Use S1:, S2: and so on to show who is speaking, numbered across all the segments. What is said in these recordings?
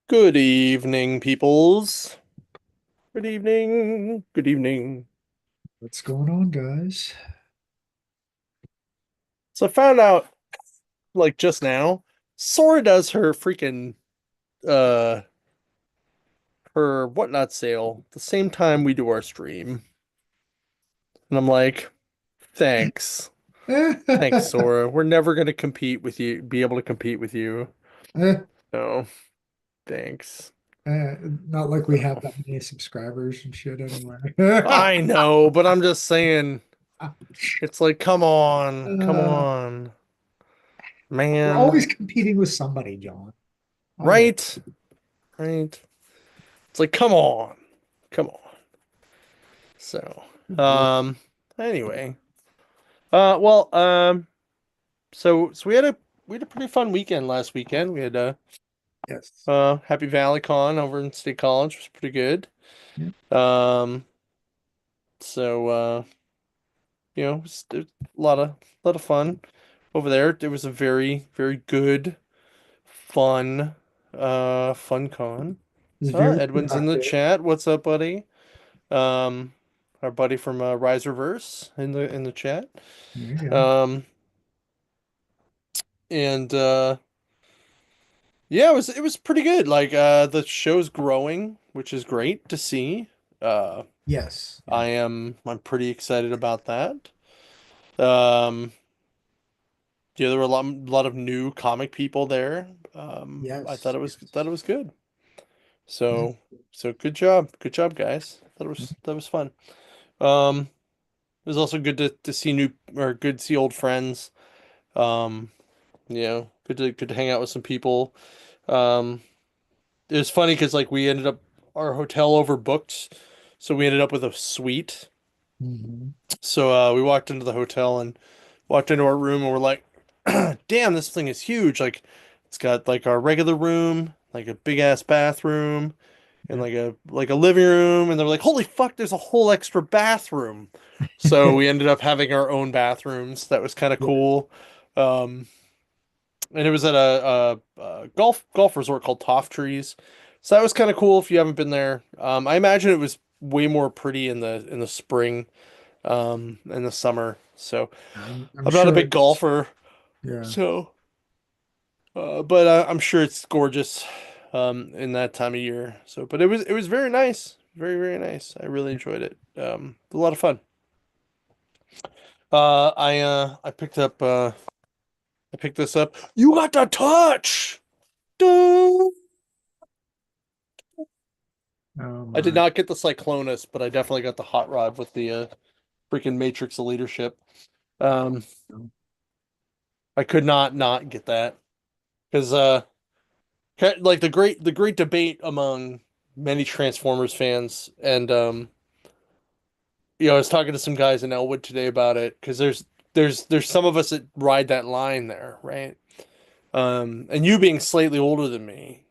S1: Good evening, peoples. Good evening. Good evening.
S2: What's going on, guys?
S1: So I found out, like just now, Sora does her freaking uh her whatnot sale the same time we do our stream. And I'm like, thanks. Thanks, Sora. We're never gonna compete with you, be able to compete with you.
S2: Eh,
S1: No, thanks.
S2: Not like we have
S1: No.
S2: that many subscribers and shit anyway.
S1: I know, but I'm just saying, it's like, come on, come
S2: Uh,
S1: on,
S2: we're
S1: man.
S2: always competing with somebody, John. Always.
S1: Right? Right? It's like, come on. Come on. So,
S2: Good Lord.
S1: um, anyway, well, so we had a pretty fun weekend last weekend. We had
S2: Yes.
S1: Happy Valley Con over in State College, which was pretty good.
S2: Yeah.
S1: Um, so it was a lot of fun over there. It was a very, very good, fun, fun con.
S2: It's very
S1: Edwin's in the
S2: productive.
S1: chat. What's up, buddy? Um, our buddy from Rise Reverse in the chat.
S2: There you go.
S1: Um, and yeah, it was pretty good. Like the show's growing, which is great to see. Uh,
S2: Yes. Yeah.
S1: I'm pretty excited about that. Um, yeah, there were a lot of new comic people there. I thought
S2: Yes.
S1: it was
S2: Yes.
S1: thought it was good.
S2: Yeah.
S1: So good job, guys. That was fun. Um, it was also good to see good to see old friends. Um, good to hang out with some people. Um, it was funny because like we ended up our hotel overbooked, so we ended up with a suite.
S2: Mhm.
S1: So we walked into the hotel and walked into our room and we're like, damn, this thing is huge. Like it's got like our regular room, like a big ass bathroom, and
S2: Yeah.
S1: like a living room, and they're like, holy fuck, there's a whole extra bathroom. So we ended up having our own bathrooms. That was kind of
S2: Yeah.
S1: cool. Um, and it was at a golf resort called Toff Trees. So that was kind of cool if you haven't been there. I imagine it was way more pretty in the spring, in the summer. So
S2: I'm
S1: I'm not a
S2: sure
S1: big
S2: it's
S1: golfer,
S2: yeah.
S1: so but I'm sure it's gorgeous in that time of year. So, but it was very nice, very very nice. I really enjoyed it. A lot of fun. I picked this up. You got the touch. Dude.
S2: Oh
S1: I did
S2: my.
S1: not get the Cyclonus, but I definitely got the hot rod with the freaking Matrix of Leadership. Um, I could not get that because like the great debate among many Transformers fans, and I was talking to some guys in Elwood today about it because there's some of us that ride that line there, right? And you being slightly older than me,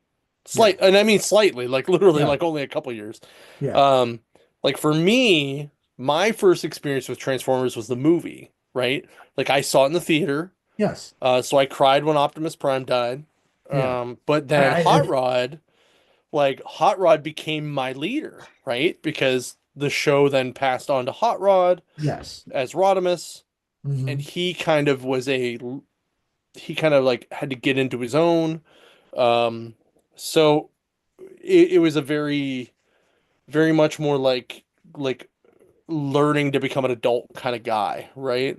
S2: Yeah.
S1: and I mean slightly, like literally,
S2: Yeah.
S1: like only a couple years.
S2: Yeah.
S1: Um, like for me, my first experience with Transformers was the movie, right? Like I saw it in the theater,
S2: Yes.
S1: so I cried when Optimus Prime died.
S2: Yeah.
S1: But then Hot Rod became my leader, right? Because the show then passed on to Hot Rod
S2: Yes.
S1: as Rodimus, and
S2: Hmm.
S1: he kind of like had to get into his own. So it was a very, very much more like learning to become an adult kind of guy, right?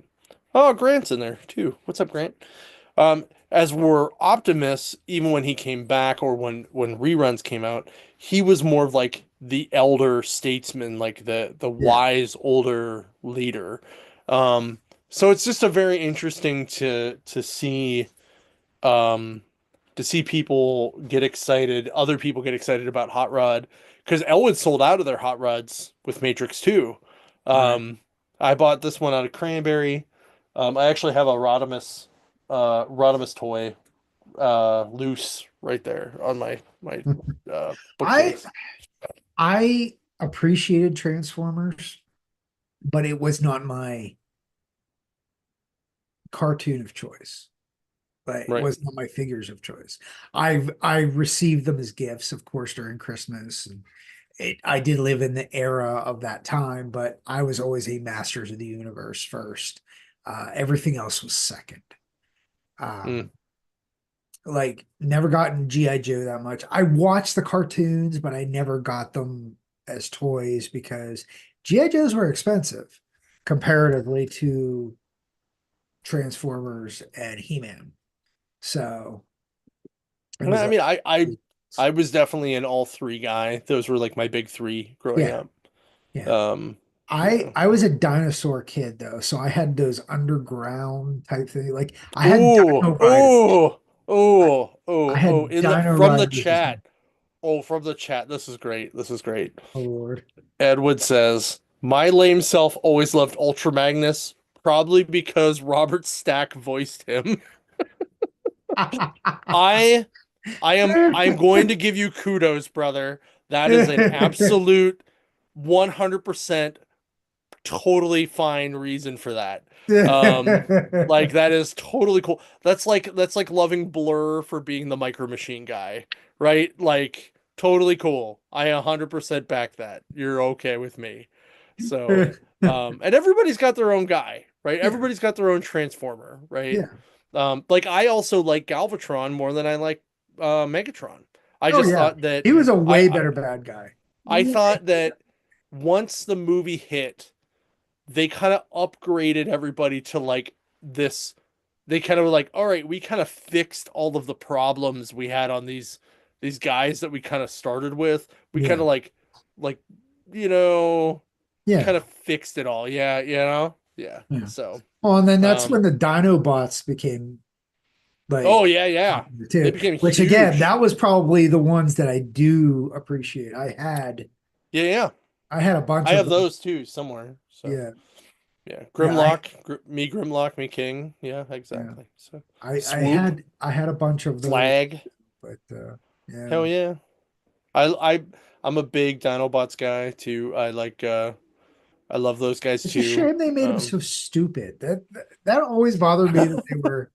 S1: Oh, Grant's in there too. What's up, Grant? As were Optimus, even when he came back or when reruns came out, he was more of like the elder statesman, like the
S2: Yeah.
S1: wise older leader. Um, so it's just a very interesting um, to see people get excited, other people get excited about Hot Rod, because Elwood sold out of their Hot Rods with Matrix 2.
S2: Right.
S1: Um, I bought this one out of Cranberry. I actually have a Rodimus toy loose right there on my
S2: I
S1: bookcase.
S2: I appreciated Transformers, but it was not my cartoon of choice. but it
S1: Right.
S2: was not my figures of choice. I received them as gifts, of course, during Christmas. And I did live in the era of that time, but I was always a Masters of the Universe first. Everything else was second.
S1: Mm.
S2: Um, like never gotten GI Joe that much. I watched the cartoons, but I never got them as toys because GI Joes were expensive comparatively to Transformers and He-Man. So it was
S1: I
S2: like,
S1: mean, I was definitely an all three guy. Those were like my big three growing
S2: yeah,
S1: up.
S2: yeah.
S1: Um,
S2: I
S1: yeah.
S2: I was a dinosaur kid though, so I had those underground type thing. Like I had
S1: Oh,
S2: Dino Riders.
S1: oh,
S2: I,
S1: oh,
S2: I
S1: oh, oh!
S2: had
S1: In the
S2: Dino
S1: from the
S2: Riders.
S1: chat. Oh, from the chat. This is great. This is great.
S2: Oh Lord.
S1: Edward says, "My lame self always loved Ultra Magnus, probably because Robert Stack voiced him." I I'm going to give you kudos, brother. That is an absolute 100% totally fine reason for that. Like that is totally cool. That's like loving Blur for being the Micro Machine guy, right? Like totally cool. I 100% back that. You're okay with me. So, and everybody's got their own guy, right?
S2: Yeah,
S1: Everybody's got their own Transformer, right?
S2: yeah.
S1: Like I also like Galvatron more than I like Megatron. I
S2: Oh
S1: just
S2: yeah.
S1: thought that
S2: He was a
S1: I,
S2: way
S1: I
S2: better bad guy.
S1: I
S2: Way-
S1: thought that once the movie hit, they kind of upgraded everybody to like this. They kind of were like, all right, we kind of fixed all of the problems we had on these guys that we kind of started with. We kind
S2: Yeah,
S1: of like you know
S2: yeah,
S1: kind of fixed it all. Yeah, yeah.
S2: yeah.
S1: So
S2: Well, and then that's
S1: um
S2: when the Dinobots became like
S1: oh yeah.
S2: popular
S1: They
S2: too.
S1: became
S2: Which again,
S1: huge.
S2: that was probably the ones that I do appreciate.
S1: Yeah.
S2: I had a bunch
S1: I
S2: of
S1: have
S2: them.
S1: those too somewhere. So
S2: Yeah,
S1: yeah,
S2: yeah,
S1: Grimlock, me King. Yeah,
S2: yeah.
S1: exactly. So
S2: I
S1: Swoop,
S2: had I had a bunch of those,
S1: Flag.
S2: but yeah.
S1: Hell yeah. I I'm a big Dinobots guy too. I love those guys
S2: It's a
S1: too.
S2: shame they made them so stupid. That always bothered me that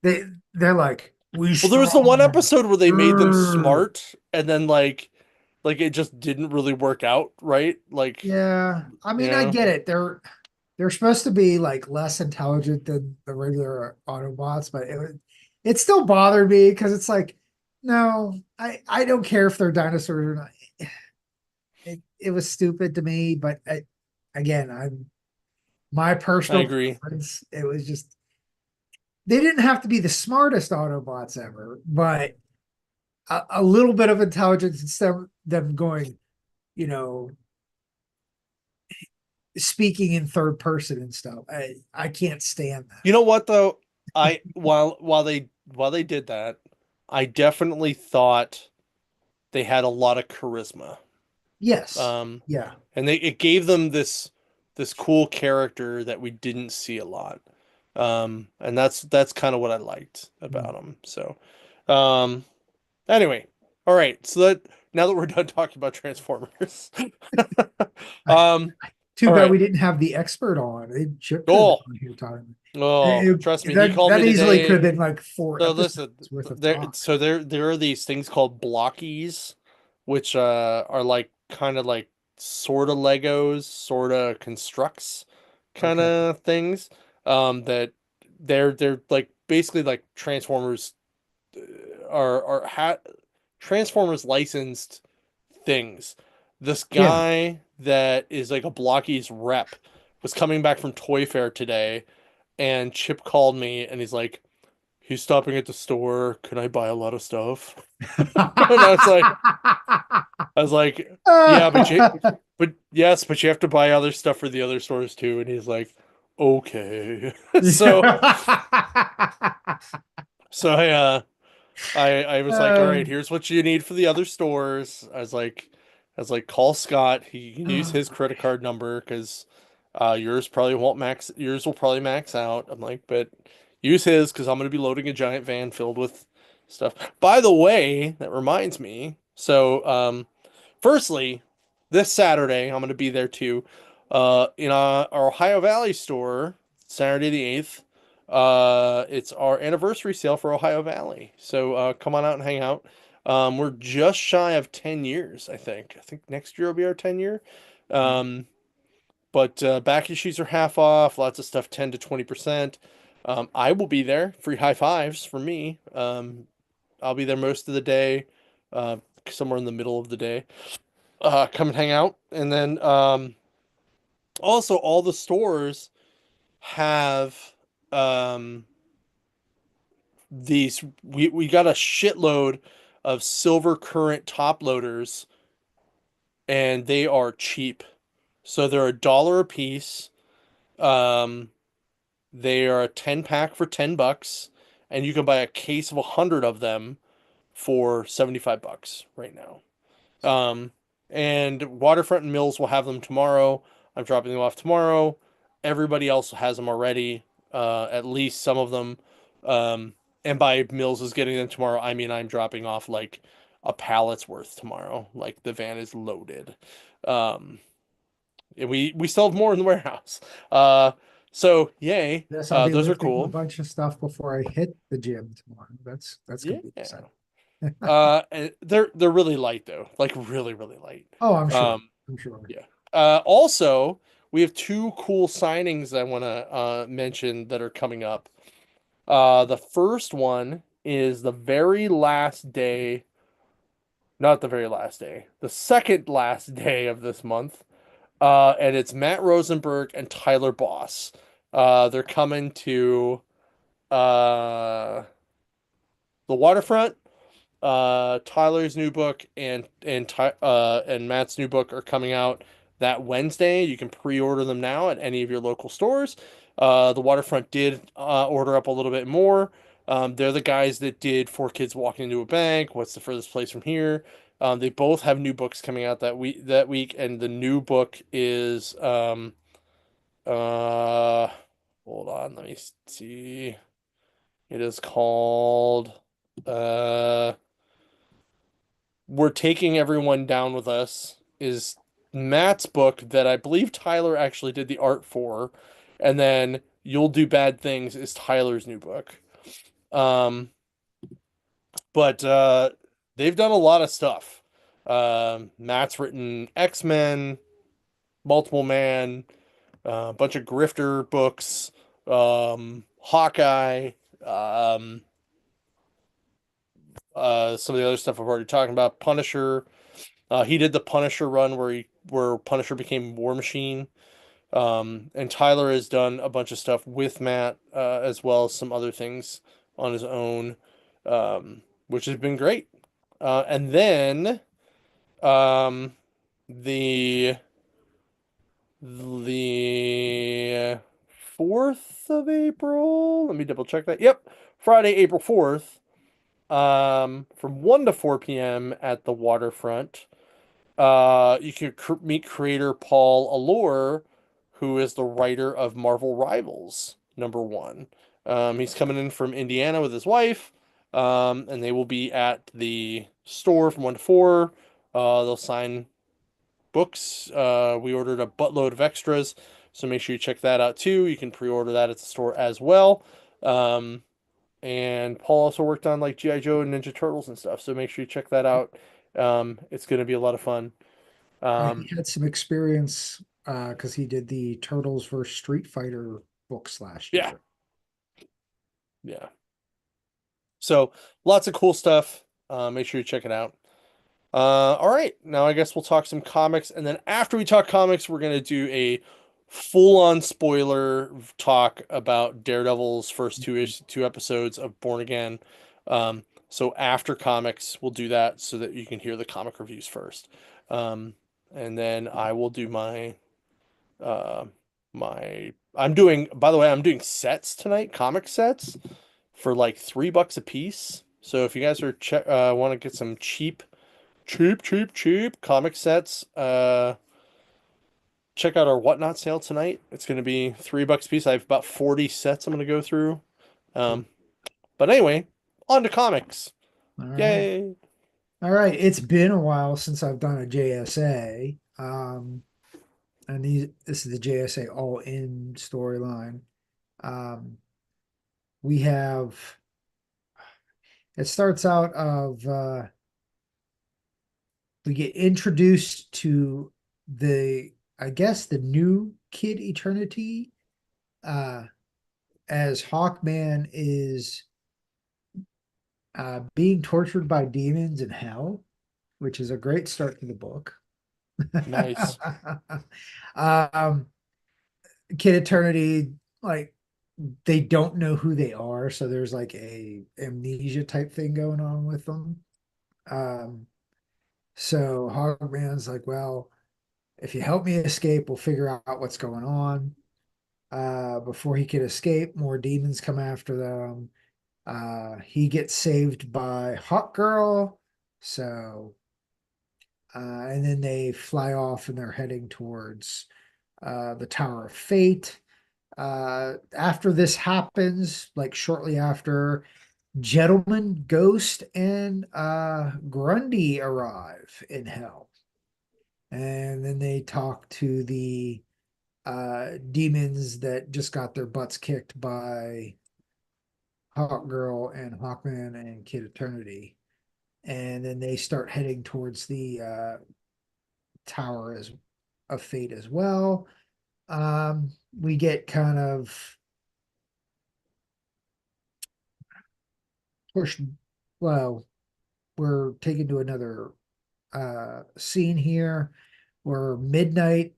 S2: they they're like we
S1: Well, there was the one
S2: strong.
S1: episode where they made them
S2: Grr.
S1: smart and then like it just didn't really work out, right? Like,
S2: Yeah, I
S1: you
S2: mean I
S1: know,
S2: get it. They're supposed to be like less intelligent than the regular Autobots, but it still bothered me because it's like no, I don't care if they're dinosaurs or not. It was stupid to me, but again, I'm my
S1: I
S2: personal
S1: agree.
S2: preference. It was just they didn't have to be the smartest Autobots ever, but a little bit of intelligence instead of them going, you know, speaking in third person and stuff. I can't stand that.
S1: You know what though? I while they did that, I definitely thought they had a lot of charisma.
S2: Yes.
S1: Um,
S2: Yeah.
S1: and it gave them this cool character that we didn't see a lot. And that's kind of what I liked about them. So, um, anyway, all right. So that now that we're done talking about Transformers,
S2: I,
S1: um,
S2: too
S1: all
S2: bad
S1: right.
S2: we didn't have the expert on. Chip could have been
S1: Oh,
S2: on here talking.
S1: oh, trust me, he
S2: That
S1: called
S2: that
S1: me
S2: easily could
S1: today.
S2: have been like four
S1: So
S2: episodes
S1: listen,
S2: worth of
S1: there
S2: talk.
S1: so there are these things called blockies, which are like kind of like sort of Legos, sort of constructs kind
S2: Okay.
S1: of things. That they're like basically like Transformers are ha Transformers licensed things. This
S2: Yeah.
S1: guy that is like a blockies rep was coming back from Toy Fair today, and Chip called me and he's stopping at the store. Can I buy a lot of stuff? And I was like, yeah, but yes, but you have to buy other stuff for the other stores too. And he's like, okay. So, so I was like, all right,
S2: Uh,
S1: here's what you need for the other stores. I was like, call Scott. He can use his credit card number because yours will probably max out. I'm like, but use his because I'm gonna be loading a giant van filled with stuff. By the way, that reminds me. So, firstly, this Saturday I'm gonna be there too. In our Ohio Valley store, Saturday the 8th. It's our anniversary sale for Ohio Valley. So come on out and hang out. We're just shy of 10 years, I think. I think next year will be our 10 year. Um, but back issues are half off, lots of stuff 10 to 20%. I will be there. Free high fives for me. I'll be there most of the day, uh, somewhere in the middle of the day. Come and hang out. And then also all the stores have um, these we got a shitload of silver current top loaders and they are cheap. So they're $1 a piece. Um, they are a 10 pack for $10 and you can buy a case of 100 of them for $75 right now. Um, and Waterfront and Mills will have them tomorrow. I'm dropping them off tomorrow. Everybody else has them already, at least some of them. Um, and by Mills is getting them tomorrow, I mean I'm dropping off like a pallet's worth tomorrow. Like the van is loaded. Um, and we still have more in the warehouse. Uh, so yay.
S2: Yes, I'll be
S1: Those are
S2: lifting a
S1: cool.
S2: bunch of stuff before I hit the gym tomorrow. That's gonna
S1: Yeah.
S2: be exciting.
S1: And they're really light though, like really really light.
S2: Oh, I'm sure.
S1: Um,
S2: I'm sure.
S1: yeah. Also, we have two cool signings I want to mention that are coming up. The first one is the very last day, not the very last day, the second last day of this month. And it's Matt Rosenberg and Tyler Boss. They're coming to uh, the waterfront. Tyler's new book and Matt's new book are coming out that Wednesday. You can pre-order them now at any of your local stores. The Waterfront did order up a little bit more. They're the guys that did Four Kids Walking into a Bank. What's the furthest place from here? They both have new books coming out that week, and the new book is uh hold on, let me see. It is called uh We're Taking Everyone Down with Us is Matt's book that I believe Tyler actually did the art for, and then You'll Do Bad Things is Tyler's new book. Um, but they've done a lot of stuff. Matt's written X-Men, Multiple Man, a bunch of grifter books, Hawkeye, um, some of the other stuff I've already talked about, Punisher. He did the Punisher run where Punisher became War Machine. And Tyler has done a bunch of stuff with Matt, as well as some other things on his own, which has been great. And then um, the the 4th of April. Let me double check that. Yep, Friday, April 4th, from 1 to 4 p.m. at the waterfront. You can meet creator Paul Allure, who is the writer of Marvel Rivals #1. He's coming in from Indiana with his wife, and they will be at the store from 1 to 4. They'll sign books. We ordered a buttload of extras, so make sure you check that out too. You can pre-order that at the store as well. Um, and Paul also worked on like G.I. Joe and Ninja Turtles and stuff, so make sure you check that out. It's going to be a lot of fun.
S2: He
S1: Um,
S2: had some experience because he did the Turtles versus Street Fighter books last
S1: yeah,
S2: year.
S1: yeah. So lots of cool stuff. Make sure you check it out. All right, now I guess we'll talk some comics, and then after we talk comics, we're gonna do a full-on spoiler talk about Daredevil's first two episodes of Born Again. So after comics, we'll do that so that you can hear the comic reviews first. Um, and then I will do uh I'm doing, by the way, I'm doing sets tonight, comic sets for like $3 a piece. So if you guys are want to get some cheap comic sets, check out our Whatnot sale tonight. It's going to be $3 a piece. I have about 40 sets I'm going to go through. Um, but anyway, on to comics.
S2: All right.
S1: Yay.
S2: All right. It's been a while since I've done a JSA. And this is the JSA All In storyline. Um, we have it starts out of we get introduced to the I guess the new Kid Eternity uh as Hawkman is being tortured by demons in hell, which is a great start to the book.
S1: Nice.
S2: um Kid Eternity, like they don't know who they are, so there's like a amnesia type thing going on with them. Um, so Hogman's like, well, if you help me escape, we'll figure out what's going on. Before he could escape, more demons come after them. He gets saved by Hawk Girl. So, and then they fly off and they're heading towards the Tower of Fate. After this happens, like shortly after, Gentleman Ghost and Grundy arrive in hell. And then they talk to the demons that just got their butts kicked by Hawk Girl and Hawkman and Kid Eternity. And then they start heading towards the Tower of Fate as well. We get kind of pushed. Well, we're taken to another scene here where Midnight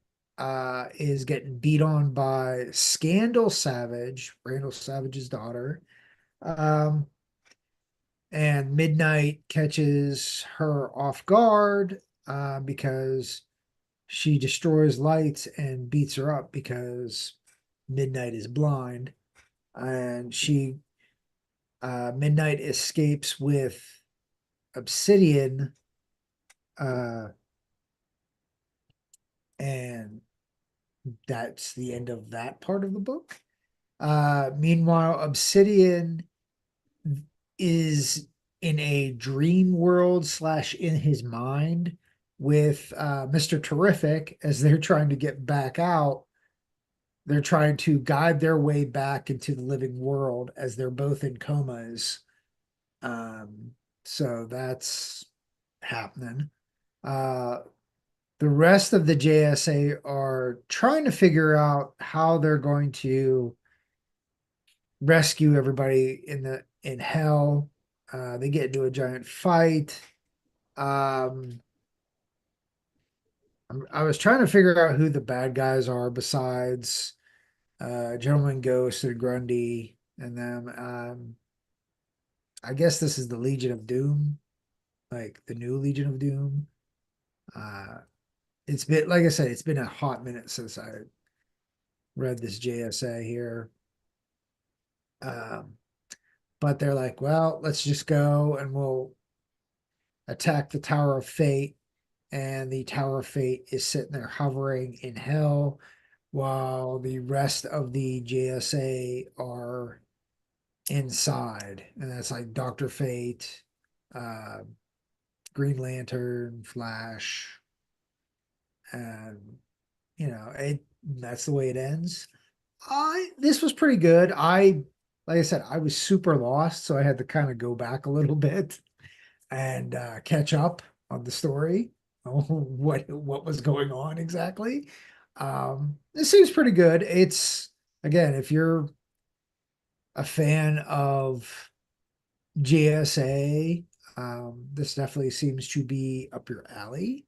S2: is getting beat on by Scandal Savage, Randall Savage's daughter. Um, and Midnight catches her off guard because she destroys lights and beats her up because Midnight is blind. And Midnight escapes with Obsidian, uh, and that's the end of that part of the book. Meanwhile, Obsidian is in a dream world slash in his mind with Mr. Terrific as they're trying to get back out. They're trying to guide their way back into the living world as they're both in comas. Um, so that's happening. Uh, the rest of the JSA are trying to figure out how they're going to rescue everybody in hell. They get into a giant fight. Um, I was trying to figure out who the bad guys are besides Gentleman Ghost and Grundy and them. I guess this is the Legion of Doom, like the new Legion of Doom. Uh, it's been, like I said, it's been a hot minute since I read this JSA here. Um, but they're like, well, let's just go and we'll attack the Tower of Fate. And the Tower of Fate is sitting there hovering in hell while the rest of the JSA are inside. And that's like Dr. Fate, uh, Green Lantern, Flash, and that's the way it ends. I This was pretty good. Like I said, I was super lost, so I had to kind of go back a little bit and catch up on the story, what was going on exactly. It seems pretty good. It's again, if you're a fan of JSA, this definitely seems to be up your alley.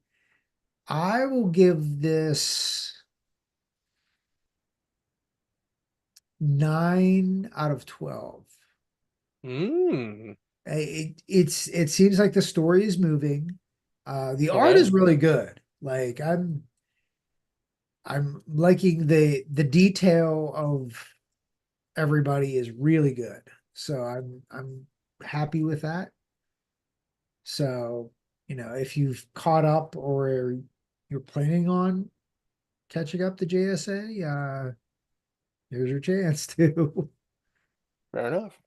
S2: I will give this 9 out of 12.
S1: Mm,
S2: It seems like the story is moving. The art
S1: okay.
S2: is really good. Like I'm liking the detail of everybody is really good. So I'm happy with that. So, if you've caught up or you're planning on catching up to JSA, here's your chance to.
S1: Fair enough.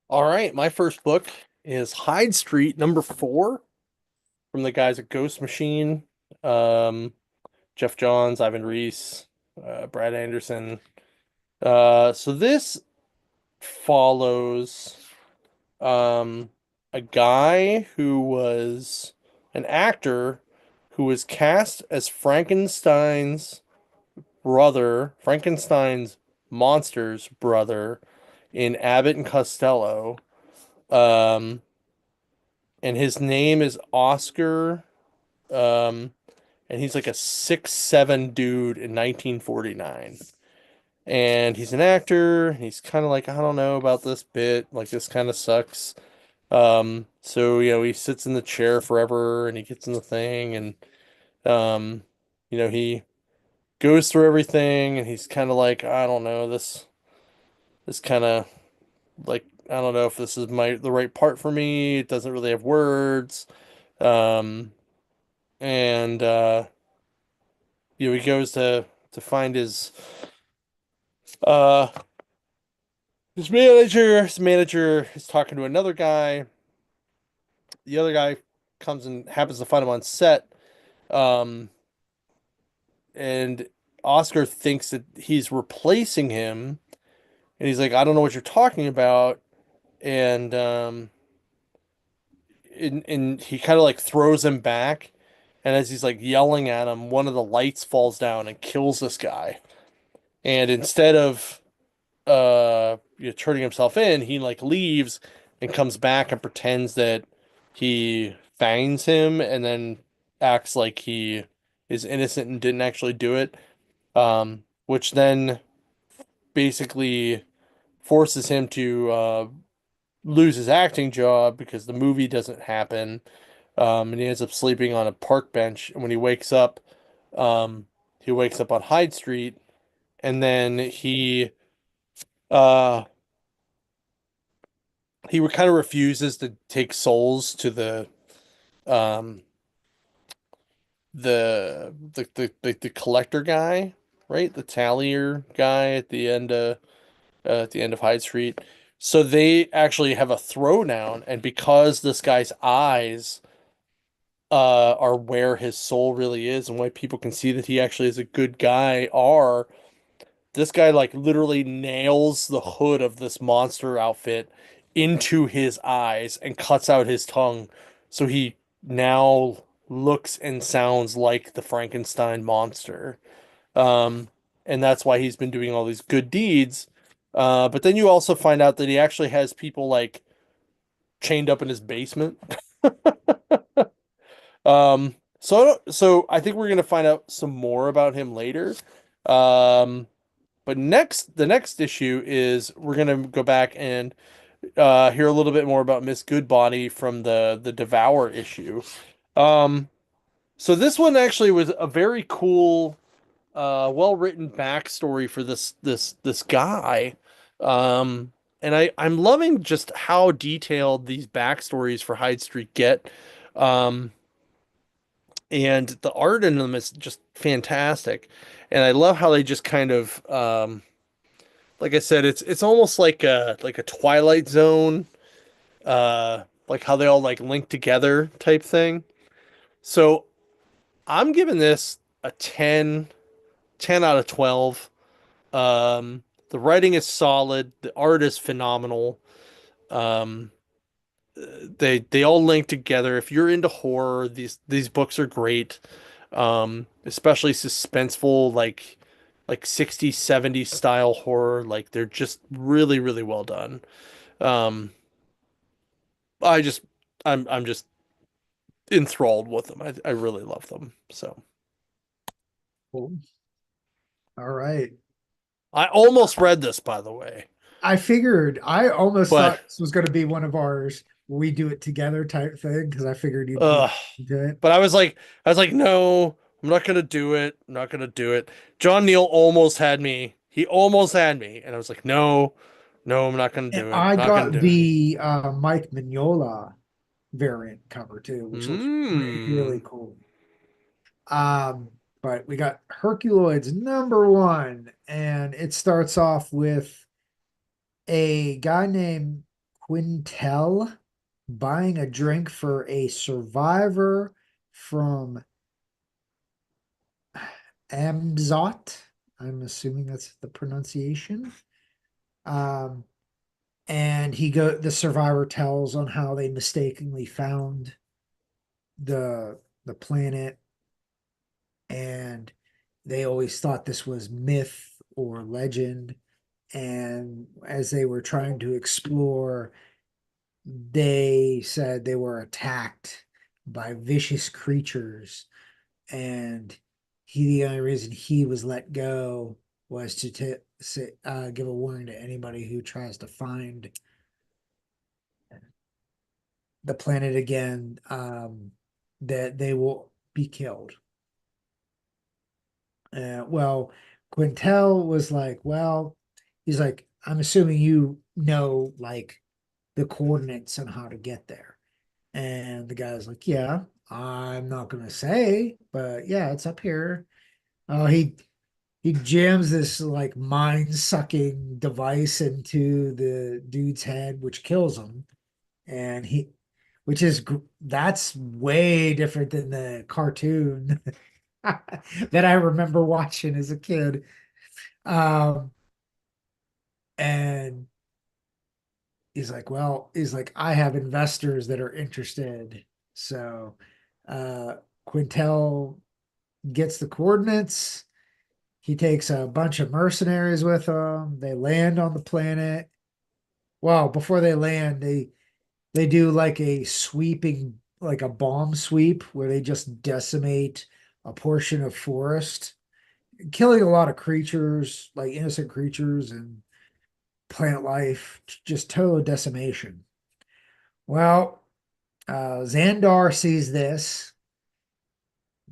S1: All right. My first book is Hyde Street #4 from the guys at Ghost Machine. Um, Jeff Johns, Ivan Reese, Brad Anderson. So this follows um, a guy who was an actor who was cast as Frankenstein's monster's brother in Abbott and Costello. Um, and his name is Oscar. Um, and he's like a 6'7" dude in 1949. And he's an actor. He's kind of like, I don't know about this bit. Like, this kind of sucks. So, he sits in the chair forever and he gets in the thing and, um, he goes through everything and he's kind of like, I don't know, this kind of like, I don't know if this is the right part for me. It doesn't really have words. Um, and, he goes to find uh, his manager is talking to another guy. The other guy comes and happens to find him on set. Um, and Oscar thinks that he's replacing him, and he's like, I don't know what you're talking about. And and he kind of like throws him back. And as he's like yelling at him, one of the lights falls down and kills this guy. And instead of turning himself in, he like leaves and comes back and pretends that he finds him and then acts like he is innocent and didn't actually do it. Which then basically forces him to lose his acting job because the movie doesn't happen. And he ends up sleeping on a park bench. And when um, he wakes up on Hyde Street, and then uh, he kind of refuses to take souls to um, the collector guy, right? The tallier guy at the end of Hyde Street. So they actually have a throwdown, and because this guy's eyes are where his soul really is and why people can see that he actually is a good guy are this guy like literally nails the hood of this monster outfit into his eyes and cuts out his tongue so he now looks and sounds like the Frankenstein monster. Um, and that's why he's been doing all these good deeds. But then you also find out that he actually has people like chained up in his basement. So I think we're gonna find out some more about him later. Um, but the next issue is we're gonna go back and hear a little bit more about Miss Goodbody from the Devour issue. Um, so this one actually was a very cool, well-written backstory for this guy. Um, and I'm loving just how detailed these backstories for Hyde Street get. Um, and the art in them is just fantastic. And I love how they just kind of like I said, it's almost like a Twilight Zone, like how they all like link together type thing. So I'm giving this a 10 out of 12. The writing is solid, the art is phenomenal. Um, they all link together. If you're into horror, these books are great. Especially suspenseful, like 60s, 70s style horror. Like they're just really, really well done. Um, I just I'm just enthralled with them. I really love them. So
S2: Cool. All right.
S1: I almost read this, by the way,
S2: I figured I almost
S1: but
S2: thought this was going to be one of ours. We do it together type thing because I figured you'd be
S1: uh,
S2: into it.
S1: but I was like, no, I'm not gonna do it. I'm not gonna do it. John Neal almost had me. He almost had me, and I was like, no, no, I'm not gonna
S2: And
S1: do it.
S2: I
S1: Not gonna
S2: got
S1: do it.
S2: the Mike Mignola variant cover too, which looks really
S1: Hmm.
S2: cool. Um, but we got Herculoids #1, and it starts off with a guy named Quintel buying a drink for a survivor from Amzot. I'm assuming that's the pronunciation. Um, And the survivor tells on how they mistakenly found the planet, and they always thought this was myth or legend. And as they were trying to explore, they said they were attacked by vicious creatures, and the only reason he was let go was to give a warning to anybody who tries to find the planet again, that they will be killed. Well, Quintel was like, well, he's like, I'm assuming you know like the coordinates on how to get there. And the guy's like, yeah, I'm not gonna say, but yeah, it's up here. He jams this like mind sucking device into the dude's head, which kills him. And that's way different than the cartoon that I remember watching as a kid. Um, and he's like, I have investors that are interested. So Quintel gets the coordinates. He takes a bunch of mercenaries with him. They land on the planet. Well, before they land, they do like a sweeping, like a bomb sweep where they just decimate a portion of forest, killing a lot of creatures, like innocent creatures and plant life, just total decimation. Well, Xandar sees this,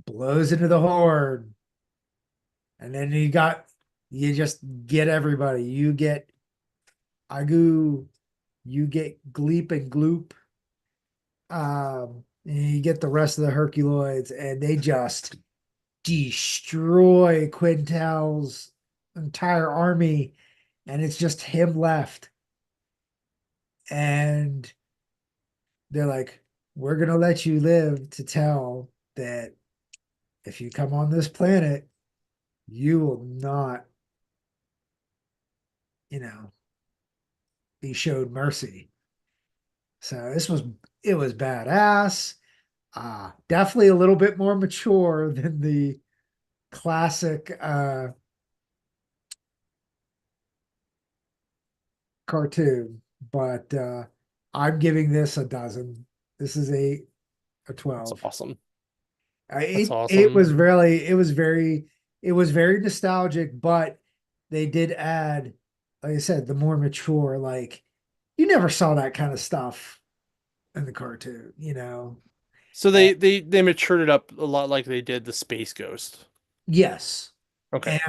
S2: blows into the horde, and then you just get everybody. You get Agu, you get Gleep and Gloop, and you get the rest of the Herculoids, and they just destroy Quintel's entire army, and it's just him left. And they're like, we're gonna let you live to tell that if you come on this planet, you will not, you know, be showed mercy. So it was badass. Definitely a little bit more mature than the classic cartoon, but I'm giving this a dozen. This is a
S1: That's
S2: 12.
S1: awesome. That's
S2: It
S1: awesome.
S2: was really it was very nostalgic, but they did add, like I said, the more mature, like you never saw that kind of stuff in the cartoon, you know.
S1: So
S2: And
S1: they matured it up a lot like they did the Space Ghost.
S2: yes,
S1: Okay.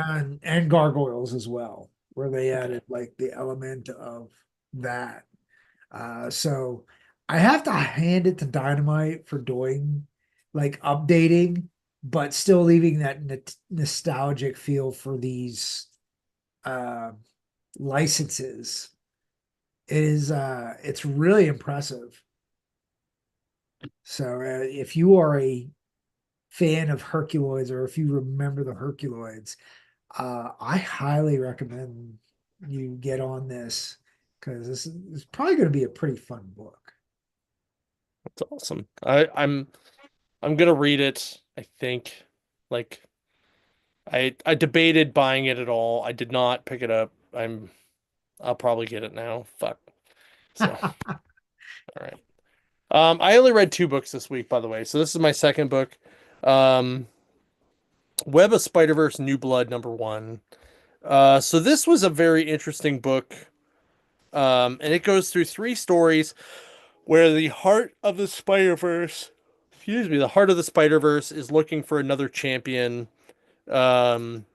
S2: and gargoyles as well, where they
S1: Okay.
S2: added like the element of that. So I have to hand it to Dynamite for doing like updating, but still leaving that nostalgic feel for these uh, licenses. It's really impressive. So if you are a fan of Herculoids, or if you remember the Herculoids, I highly recommend you get on this, because this is probably going to be a pretty fun book.
S1: That's awesome. I'm gonna read it, I think. Like I debated buying it at all. I did not pick it up. I'll probably get it now. Fuck. So, all right. I only read two books this week, by the way. So this is my second book. Um, Web of Spider-Verse New Blood #1. So this was a very interesting book. And it goes through three stories where the heart of the Spider-Verse, excuse me, the heart of the Spider-Verse is looking for another champion. Um,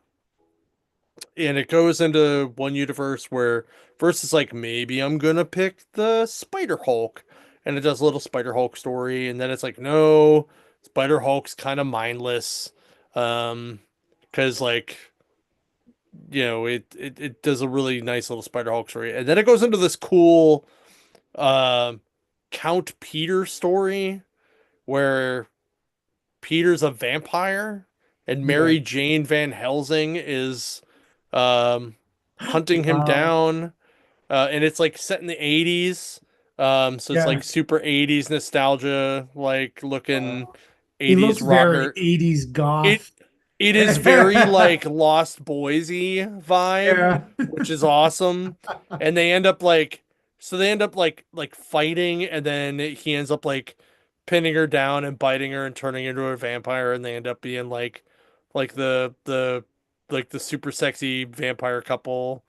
S1: and it goes into one universe where first it's like maybe I'm gonna pick the Spider Hulk, and it does a little Spider Hulk story, and then it's like no, Spider Hulk's kind of mindless, um, because like it does a really nice little Spider Hulk story, and then it goes into this cool um Count Peter story where Peter's a vampire and
S2: Yeah.
S1: Mary Jane Van Helsing is um hunting him
S2: Wow.
S1: down. and it's like set in the 80s. So it's
S2: Yeah.
S1: like super 80s nostalgia, like looking
S2: He
S1: 80s
S2: looks very
S1: rocker.
S2: 80s
S1: It
S2: goth.
S1: it is very
S2: Yeah.
S1: like Lost Boysy vibe, which is awesome. And they end up like they end up like fighting, and then he ends up like pinning her down and biting her and turning into a vampire, and they end up being like the super sexy vampire couple.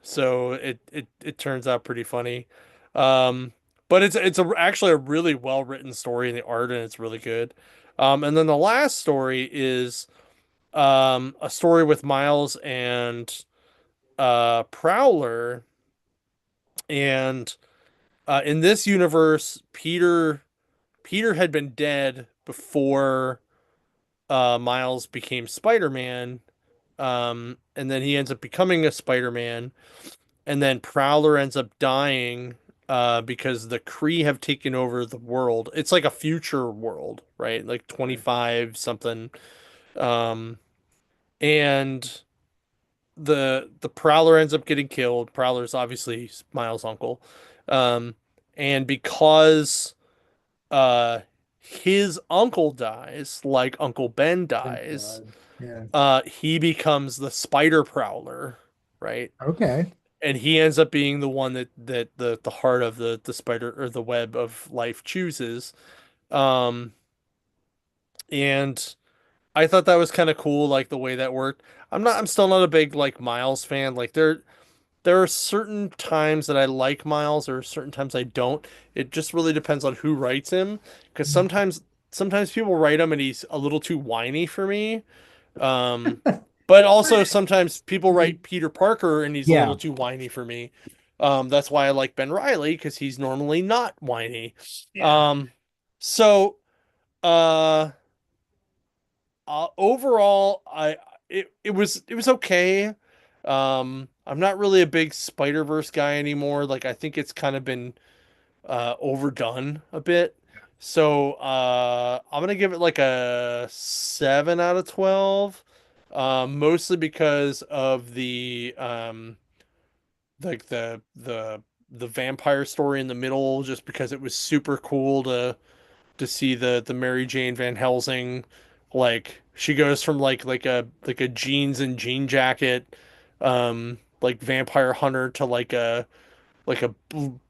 S1: So it turns out pretty funny. Um but actually a really well written story in the art, and it's really good. And then the last story is a story with Miles and Prowler. And in this universe, Peter had been dead before Miles became Spider-Man. And then he ends up becoming a Spider-Man, and then Prowler ends up dying because the Kree have taken over the world. It's like a future world, right? Like 25 something. Um, and the Prowler ends up getting killed. Prowler's obviously Miles' uncle. Um, and because uh his uncle dies, like Uncle Ben
S2: Thank
S1: dies,
S2: God. Yeah.
S1: he becomes the Spider Prowler, right?
S2: Okay.
S1: And he ends up being the one that the heart of the spider or the web of life chooses. Um, and I thought that was kind of cool, like the way that worked. I'm still not a big like Miles fan. Like there are certain times that I like Miles, or certain times I don't. It just really depends on who writes him, because sometimes people write him and he's a little too whiny for me. Um, but also sometimes people write Peter Parker and he's a
S2: Yeah.
S1: little too whiny for me. That's why I like Ben Riley, because he's normally not whiny.
S2: Yeah.
S1: Um, so uh, overall, it was okay. I'm not really a big Spider-Verse guy anymore. Like I think it's kind of been overdone a bit. So I'm gonna give it like a 7 out of 12. Mostly because of the vampire story in the middle, just because it was super cool to see the Mary Jane Van Helsing. Like she goes from like a jeans and jean jacket, like vampire hunter, to like a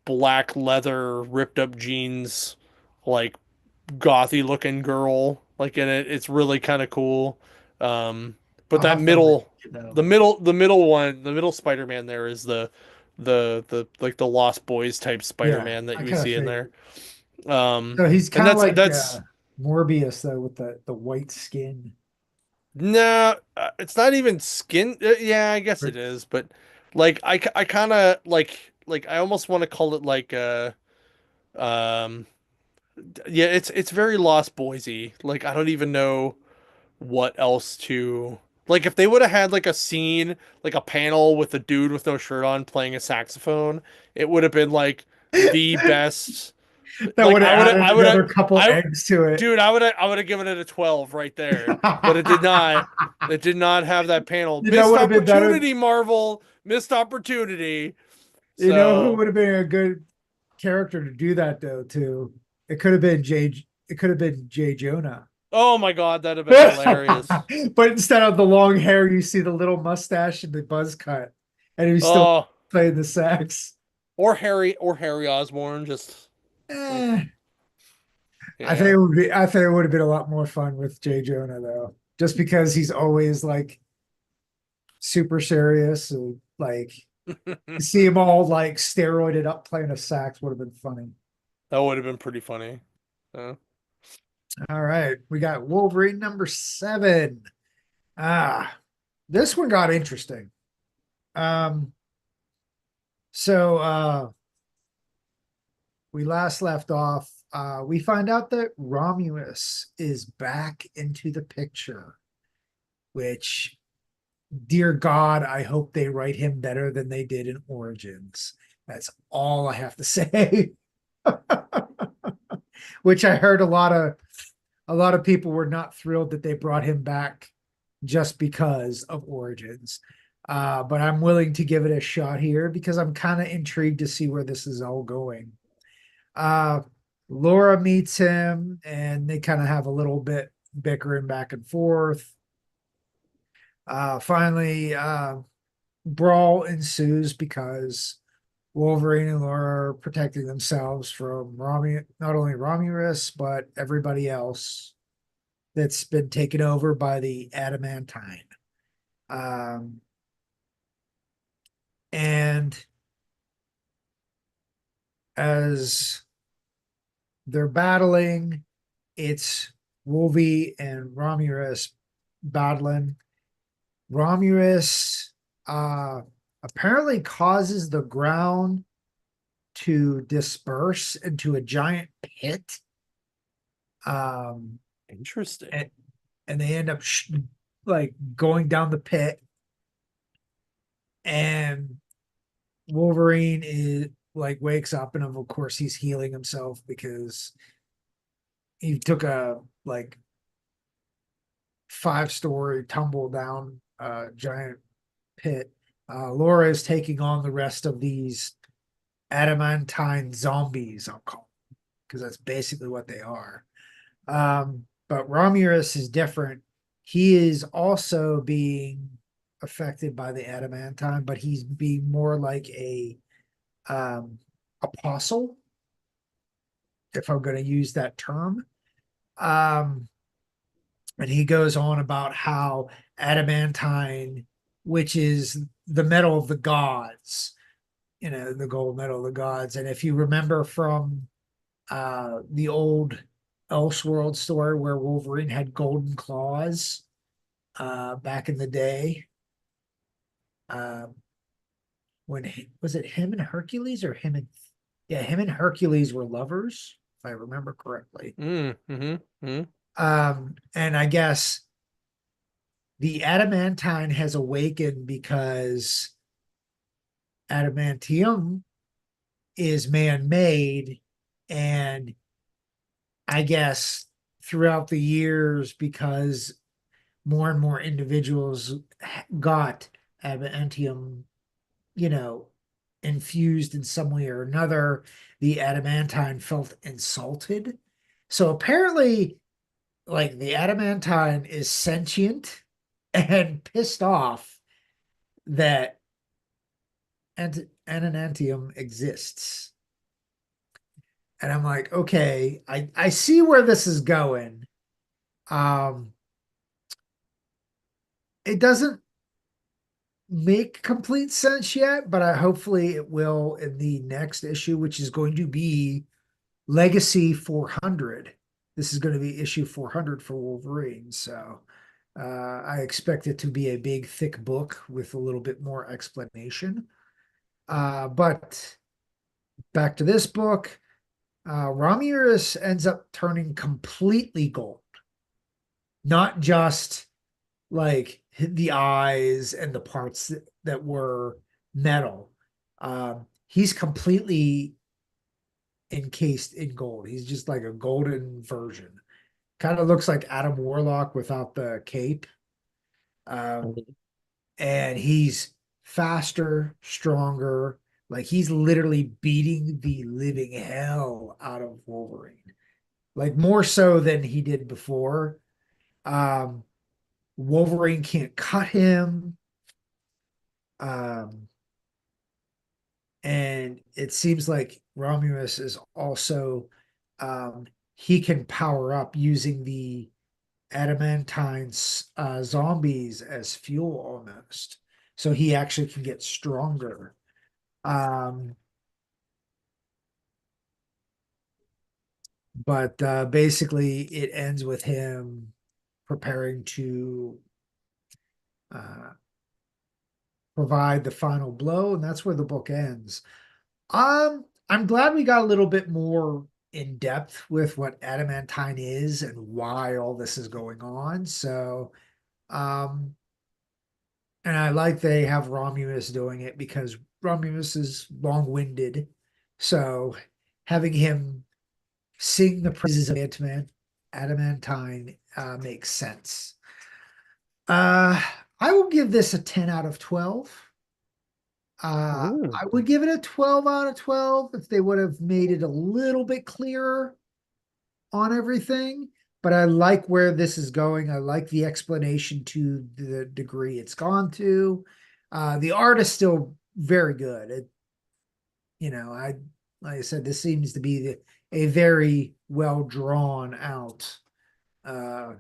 S1: black leather ripped up jeans, like gothy looking girl. Like in it, it's really kind of cool. Um, but
S2: I'll
S1: that
S2: have to read
S1: middle,
S2: it though.
S1: the middle one, the middle Spider-Man there is the like the Lost Boys type
S2: Yeah.
S1: Spider-Man that
S2: I
S1: we
S2: kind of
S1: see in
S2: figured.
S1: there. Um,
S2: So he's
S1: and
S2: kind of
S1: that's
S2: like
S1: that's
S2: Morbius though with the white skin.
S1: no, it's not even skin. Yeah, I guess it is, but like I kind of like I almost want to call it like um yeah, it's very Lost Boysy. Like I don't even know what else to like. If they would have had like a scene, like a panel with a dude with no shirt on playing a saxophone, it would have been like the best.
S2: That
S1: Like
S2: would have added
S1: I would have
S2: another couple
S1: I
S2: eggs to it.
S1: dude, I would have given it a 12 right there. But it did not. It did not have that panel.
S2: You know,
S1: Missed
S2: would have been better.
S1: opportunity, Marvel. Missed opportunity.
S2: You know who
S1: So,
S2: would have been a good character to do that though too? It could have been Jay. It could have been Jay Jonah.
S1: oh my God, that'd have been hilarious.
S2: But instead of the long hair, you see the little mustache and the buzz cut, and he's still
S1: Oh,
S2: playing the sax.
S1: or Harry Osborn, just like
S2: Eh, I think
S1: yeah.
S2: it would be. I think it would have been a lot more fun with Jay Jonah though, just because he's always like super serious and like you see him all like steroided up playing a sax would have been funny.
S1: That would have been pretty funny. Uh,
S2: All right, we got Wolverine number 7. Ah, this one got interesting. Um, so we last left off. We find out that Romulus is back into the picture, which, dear God, I hope they write him better than they did in Origins. That's all I have to say. Which I heard a lot of people were not thrilled that they brought him back just because of Origins. But I'm willing to give it a shot here because I'm kind of intrigued to see where this is all going. Uh, Laura meets him and they kind of have a little bit bickering back and forth. Finally, brawl ensues because Wolverine and Laura are protecting themselves from not only Romulus, but everybody else that's been taken over by the adamantine. Um, and as they're battling, it's Wolvie and Romulus battling. Romulus apparently causes the ground to disperse into a giant pit. Um,
S1: Interesting.
S2: and, and they end up like going down the pit, and Wolverine is like wakes up, and of course he's healing himself because he took a like 5-story tumble down giant pit. Laura is taking on the rest of these adamantine zombies, I'll call them, because that's basically what they are. But Romulus is different. He is also being affected by the adamantine, but he's being more like a apostle, if I'm going to use that term. Um, and he goes on about how adamantine, which is the metal of the gods, the gold metal of the gods. And if you remember from the old Elseworld story where Wolverine had golden claws back in the day, uh, was it him and Hercules or him and Hercules were lovers, if I remember correctly.
S1: Mm.
S2: And I guess the adamantine has awakened because adamantium is man-made, and I guess throughout the years, because more and more individuals got adamantium, you know, infused in some way or another, the adamantine felt insulted. So apparently, like the adamantine is sentient and pissed off that adamantium exists. And I'm like, okay, I see where this is going. Um, it doesn't make complete sense yet, but I hopefully it will in the next issue, which is going to be Legacy 400. This is going to be issue 400 for Wolverine. So I expect it to be a big, thick book with a little bit more explanation. But back to this book, Romulus ends up turning completely gold, not just like the eyes and the parts that were metal. He's completely encased in gold. He's just like a golden version. Kind of looks like Adam Warlock without the cape. Um, and he's faster, stronger. Like he's literally beating the living hell out of Wolverine, like more so than he did before. Um, Wolverine can't cut him. Um, and it seems like Romulus is also um, he can power up using the adamantine zombies as fuel almost. So he actually can get stronger. Um, but basically, it ends with him preparing to uh, provide the final blow, and that's where the book ends. I'm glad we got a little bit more in depth with what adamantine is and why all this is going on. So, um, and I like they have Romulus doing it because Romulus is long-winded. So having him sing the praises of adamantine makes sense. Uh, I will give this a 10 out of 12.
S1: Ooh.
S2: I would give it a 12 out of 12 if they would have made it a little bit clearer on everything. But I like where this is going. I like the explanation to the degree it's gone to. The art is still very good. I like I said, this seems to be a very well drawn out uh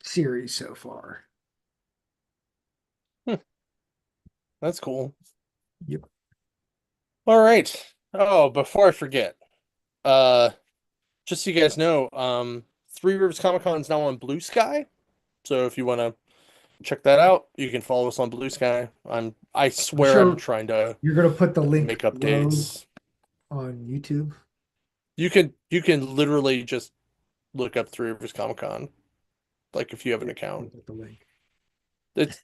S2: series so far.
S1: Hmm, that's cool.
S2: Yep.
S1: All right. Oh, before I forget, uh, just so you guys know, Three Rivers Comic Con is now on Blue Sky. So if you want to check that out, you can follow us on Blue Sky. I
S2: I'm
S1: swear I'm
S2: sure
S1: trying to
S2: you're gonna put the link
S1: make
S2: below
S1: updates.
S2: on YouTube.
S1: You can literally just look up Three Rivers Comic Con, like if you have an
S2: Yeah,
S1: account.
S2: I'll put the link.
S1: It's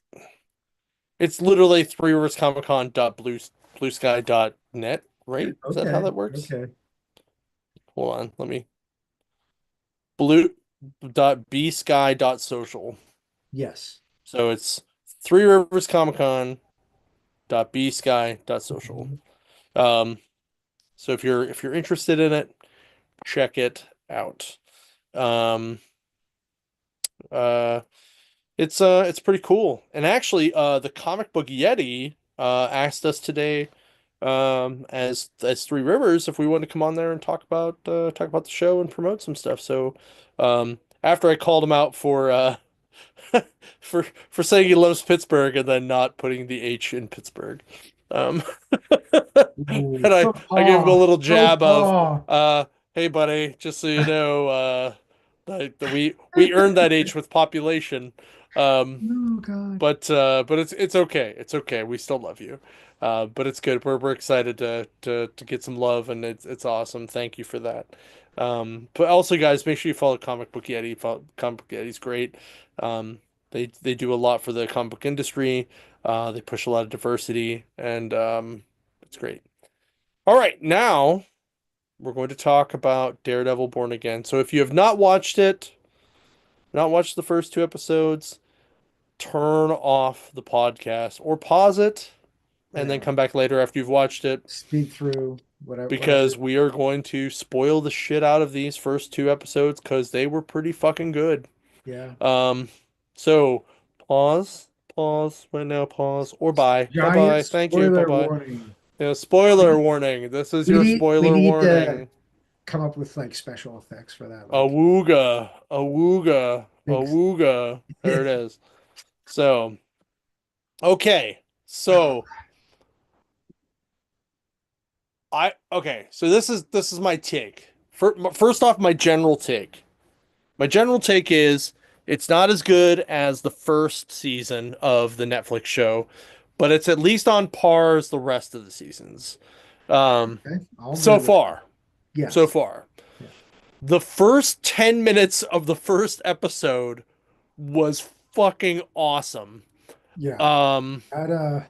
S1: it's literally Three Rivers Comic Con dot bluesky dot net, right? Is that how
S2: Okay.
S1: that works?
S2: Okay.
S1: Hold on, let me blue dot bsky dot social.
S2: Yes.
S1: So it's Three Rivers Comic Con dot bsky dot social.
S2: Mhm.
S1: Um, so if you're interested in it, check it out. Um, uh, it's pretty cool. And actually, the comic book Yeti asked us today, as Three Rivers, if we wanted to come on there and talk about the show and promote some stuff. So, after I called him out for for saying he loves Pittsburgh and then not putting the H in Pittsburgh. Um,
S2: Ooh,
S1: and
S2: faux
S1: I gave him a
S2: pas.
S1: little
S2: Faux
S1: jab of,
S2: pas.
S1: hey buddy, just so you know, that we earned that H with population. Um,
S2: Oh God.
S1: but it's okay. It's okay. We still love you. But it's good. We're excited to get some love, and it's awesome. Thank you for that. But also, guys, make sure you follow Comic Book Yeti. Comic Book Yeti's great. Um, they do a lot for the comic book industry. They push a lot of diversity, and it's great. All right, now we're going to talk about Daredevil Born Again. So if you have not watched it, not watched the first two episodes, turn off the podcast or pause it and then
S2: Yeah.
S1: come back later after you've watched it
S2: Speed through whatever.
S1: because
S2: Whatever.
S1: we are going to spoil the shit out of these first two episodes because they were pretty fucking good.
S2: Yeah.
S1: Um, so pause right now, pause or bye
S2: Giant
S1: bye. Thank you, bye
S2: spoiler
S1: bye.
S2: warning.
S1: Yeah, spoiler
S2: We
S1: warning. This is
S2: we
S1: your
S2: need we
S1: spoiler
S2: need to
S1: warning.
S2: come up with like special effects for that. Like
S1: Awooga, awooga,
S2: big.
S1: awooga. There it is. So, okay. So so this is my take. First off, my general take. My general take is it's not as good as the first season of the Netflix show, but it's at least on par as the rest of the seasons. Um,
S2: Okay. I'll agree
S1: so
S2: with that.
S1: far, so
S2: Yes.
S1: far.
S2: Yeah.
S1: The first 10 minutes of the first episode was fucking awesome.
S2: Yeah.
S1: Um,
S2: That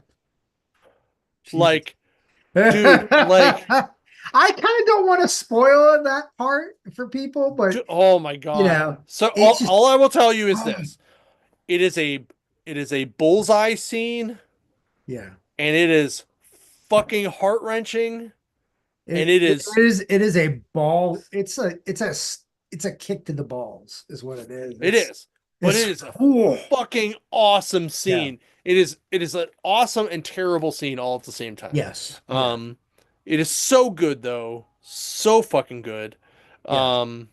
S2: Jesus.
S1: like, dude, like,
S2: I kind of don't want to spoil that part for people, but
S1: oh my God. So
S2: it's just
S1: all I will tell you is
S2: oh,
S1: this. It is a it is a bullseye scene
S2: yeah.
S1: and it is fucking heart-wrenching and
S2: It,
S1: it
S2: it
S1: is
S2: is it is a ball. It's a kick to the balls is what it is.
S1: it is. But it
S2: It's
S1: is a
S2: cool.
S1: fucking awesome
S2: Yeah.
S1: scene. It is an awesome and terrible scene all at the same time.
S2: Yes. Yeah.
S1: Um it is so good though. So fucking good.
S2: Yeah.
S1: Um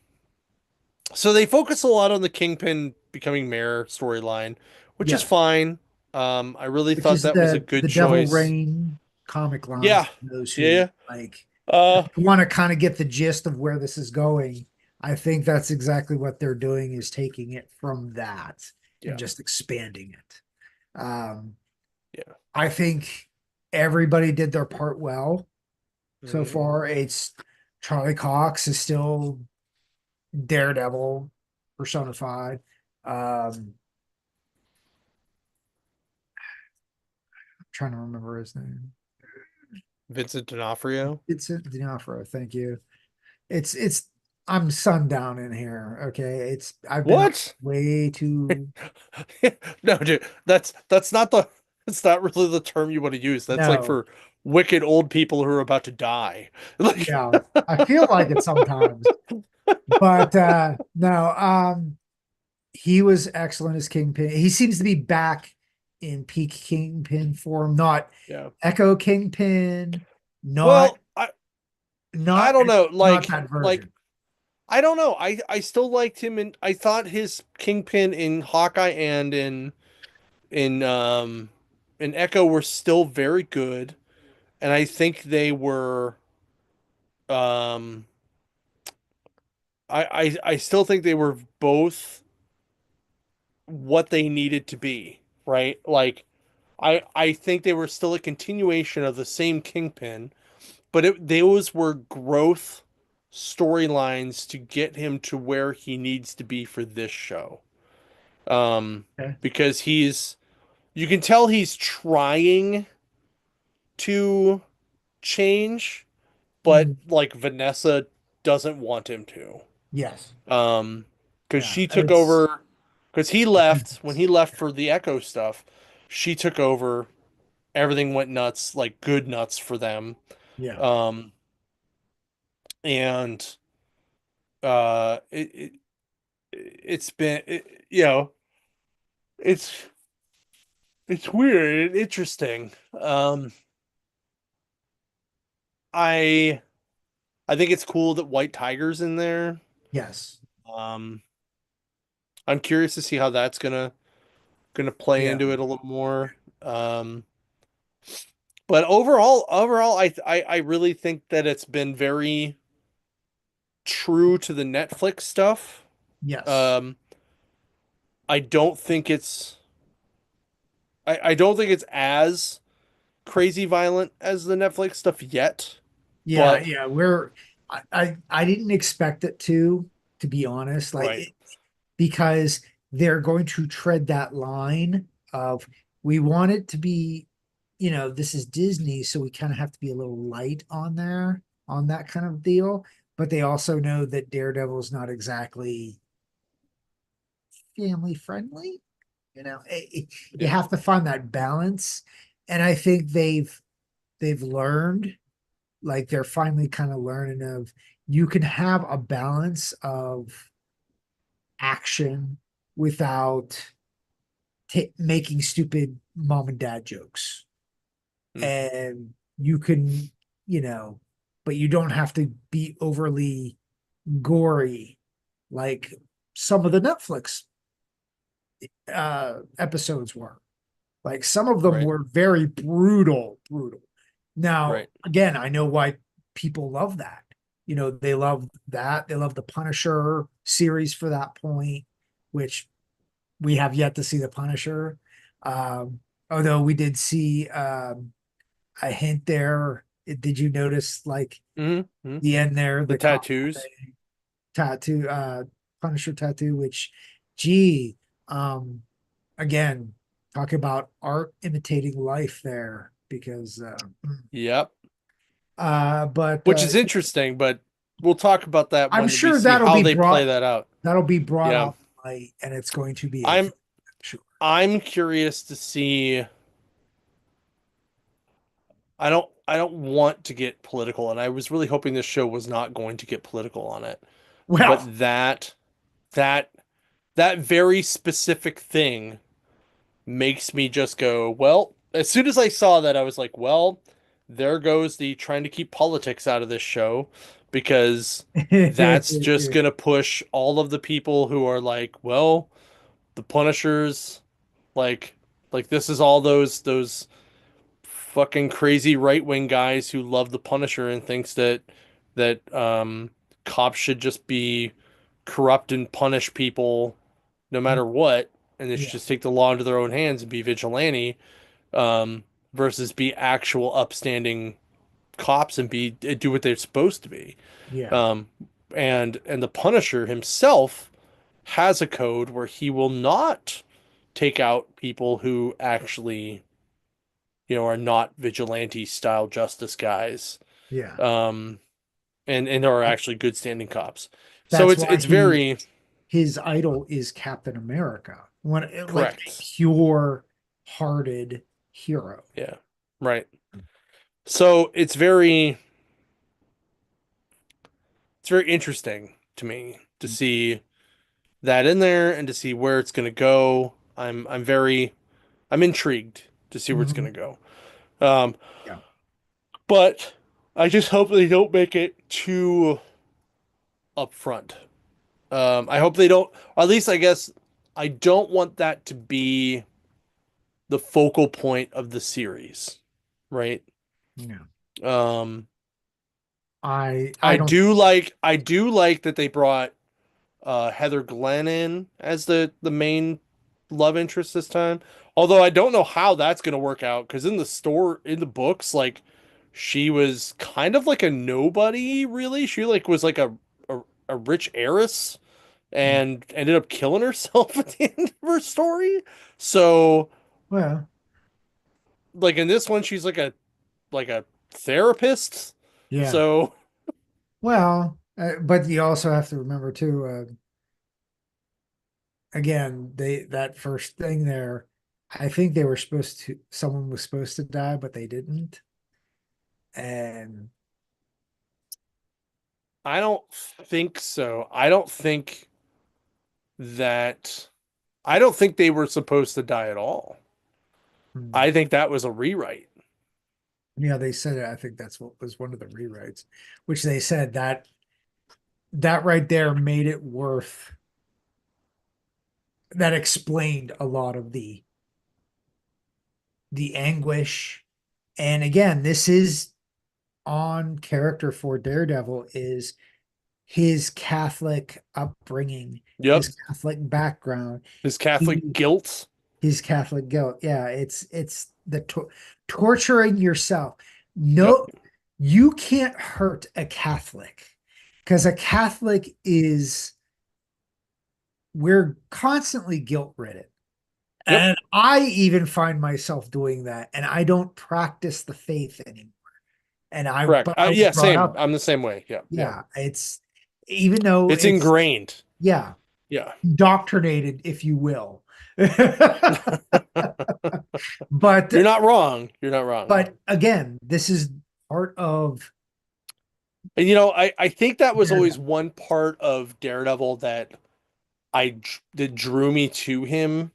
S1: so they focus a lot on the Kingpin becoming mayor storyline, which is
S2: Yeah.
S1: fine. I really
S2: Which
S1: thought
S2: is
S1: that was a good
S2: the Devil
S1: choice.
S2: Rain comic line
S1: Yeah.
S2: for those who
S1: Yeah.
S2: like if
S1: Uh
S2: you want to kind of get the gist of where this is going. I think that's exactly what they're doing is taking it from that and
S1: yeah.
S2: just expanding it.
S1: Yeah.
S2: I think everybody did their part well so
S1: Mhm.
S2: far. It's Charlie Cox is still Daredevil personified. I'm trying to remember his name.
S1: Vincent D'Onofrio.
S2: It's D'Onofrio. Thank you. It's I'm sundown in here. Okay. I've been up
S1: What?
S2: way too.
S1: No, dude, that's not really the term you want to use. That's like
S2: No.
S1: for wicked old people who are about to die. Like,
S2: Yeah. I feel like it sometimes. But no, he was excellent as Kingpin. He seems to be back in peak Kingpin form, not
S1: yeah.
S2: Echo Kingpin, not
S1: Well, I
S2: not
S1: don't know.
S2: not that
S1: Like
S2: version.
S1: I don't know. I still liked him, and I thought his Kingpin in Hawkeye and in in Echo were still very good, and I think they were um I still think they were both what they needed to be, right? Like I think they were still a continuation of the same Kingpin, but those were growth storylines to get him to where he needs to be for this show. Um,
S2: Okay.
S1: because you can tell he's trying to change, but
S2: Mm,
S1: like Vanessa doesn't want him to.
S2: yes.
S1: Um, because
S2: Yeah.
S1: she took
S2: It's
S1: over, because he left when he left for the Echo stuff, she took over. Everything went nuts, like good nuts for them.
S2: yeah.
S1: Um, and it, it's been it's it's weird and interesting. I I think it's cool that White Tiger's in there.
S2: Yes.
S1: Um, I'm curious to see how that's gonna play
S2: Yeah.
S1: into it a little more. Um, but overall, I really think that it's been very true to the Netflix stuff.
S2: Yes.
S1: Um, I don't think I don't think it's as crazy violent as the Netflix stuff yet,
S2: Yeah.
S1: but
S2: Yeah. I didn't expect it to be honest.
S1: right.
S2: Because they're going to tread that line of we want it to be, this is Disney, so we kind of have to be a little light on there on that kind of deal. But they also know that Daredevil is not exactly family friendly. You
S1: Yeah.
S2: have to find that balance, and I think they've learned, like they're finally kind of learning of you can have a balance of action without making stupid mom and dad jokes.
S1: Mm,
S2: And you can, but you don't have to be overly gory like some of the Netflix episodes were. Like some of them
S1: right.
S2: were very brutal, brutal. Now,
S1: Right.
S2: again, I know why people love that. They love that. They love the Punisher series for that point, which we have yet to see the Punisher. Um, Although we did see a hint there. Did you notice like
S1: Hmm.
S2: the end there,
S1: The
S2: the cop
S1: tattoos.
S2: tattoo, Punisher tattoo, which gee, um, again, talk about art imitating life there because
S1: Yep.
S2: but
S1: Which is interesting, but we'll talk about that
S2: I'm
S1: when we
S2: sure
S1: see how they play that out.
S2: that'll be brought
S1: Yeah.
S2: out light and it's going to be a thing,
S1: I'm
S2: I'm sure.
S1: I'm curious to see. I don't want to get political, and I was really hoping this show was not going to get political on it.
S2: Well,
S1: But that that very specific thing makes me just go, well, as soon as I saw that, I was like, well, there goes the trying to keep politics out of this show because that's just gonna push all of the people who are like, well, the Punishers, like like this is all those fucking crazy right-wing guys who love the Punisher and thinks that cops should just be corrupt and punish people no matter what, and they should
S2: yeah,
S1: just take the law into their own hands and be vigilante, um, versus be actual upstanding cops and be do what they're supposed to be.
S2: yeah,
S1: Um, and the Punisher himself has a code where he will not take out people who actually, are not vigilante style justice guys,
S2: yeah.
S1: um, and are actually good standing cops. So
S2: That's
S1: it's
S2: why
S1: it's very
S2: his idol is Captain America, like a
S1: correct.
S2: pure hearted hero.
S1: Yeah. Right. So it's very interesting to me to see that in there and to see where it's going to go. I'm intrigued to see where it's
S2: Mhm.
S1: going to go. Um,
S2: Yeah.
S1: but I just hope they don't make it too upfront. I hope they don't, or at least I guess I don't want that to be the focal point of the series, right?
S2: Yeah.
S1: Um,
S2: I don't.
S1: I do like that they brought Heather Glenn in as the main love interest this time. Although I don't know how that's gonna work out because in the books, like she was kind of like a nobody, really. She like was like a rich heiress and ended up killing herself at the end of her story. So
S2: Well,
S1: like in this one, she's like a therapist.
S2: yeah.
S1: So
S2: Well, but you also have to remember too. Again, they that first thing there, I think they were supposed to. Someone was supposed to die, but they didn't. And
S1: I don't think so. That I don't think they were supposed to die at all.
S2: hmm,
S1: I think that was a rewrite.
S2: yeah, they said it. I think that's what was one of the rewrites, which they said that right there made it worth. That explained a lot of the anguish. And again, this is on character for Daredevil is his Catholic upbringing,
S1: Yep.
S2: his Catholic background,
S1: His Catholic
S2: he
S1: guilt.
S2: his Catholic guilt. Yeah, it's the torturing yourself.
S1: Yep.
S2: No, you can't hurt a Catholic because a Catholic is we're constantly guilt ridden.
S1: Yep.
S2: And I even find myself doing that, and I don't practice the faith anymore.
S1: Correct.
S2: But I was
S1: Yeah,
S2: brought
S1: same.
S2: up,
S1: I'm the same way. Yeah. Yeah.
S2: yeah, it's even though
S1: It's
S2: it's,
S1: ingrained.
S2: yeah,
S1: Yeah.
S2: indoctrinated, if you will.
S1: You're
S2: But,
S1: not wrong. You're not wrong.
S2: but again, this is part of
S1: And I think that was always
S2: Daredevil.
S1: one part of Daredevil that drew me to him,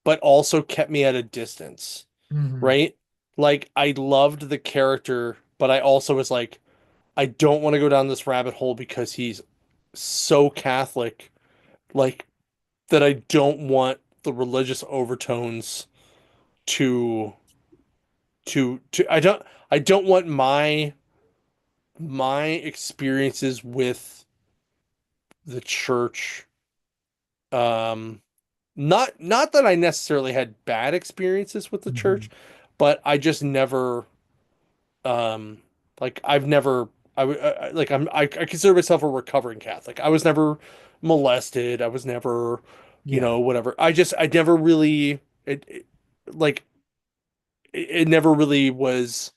S1: but also kept me at a distance,
S2: Mhm.
S1: right? Like I loved the character, but I also was like, I don't want to go down this rabbit hole because he's so Catholic, like that I don't want the religious overtones to to I don't want my experiences with the church um not that I necessarily had bad experiences with the church,
S2: Mhm.
S1: but I just never um like I've never like I consider myself a recovering Catholic. I was never molested. I was never,
S2: Yeah.
S1: whatever. I never really like it never really was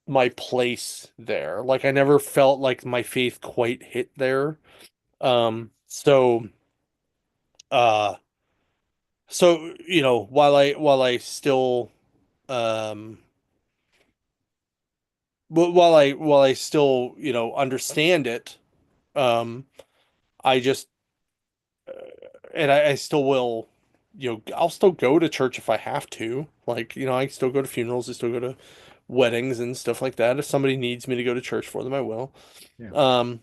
S1: my place there. Like I never felt like my faith quite hit there. So uh while I still um while I still, understand it, um I just and I still will, I'll still go to church if I have to. Like, I still go to funerals, I still go to weddings and stuff like that. If somebody needs me to go to church for them, I will.
S2: Yeah.
S1: Um,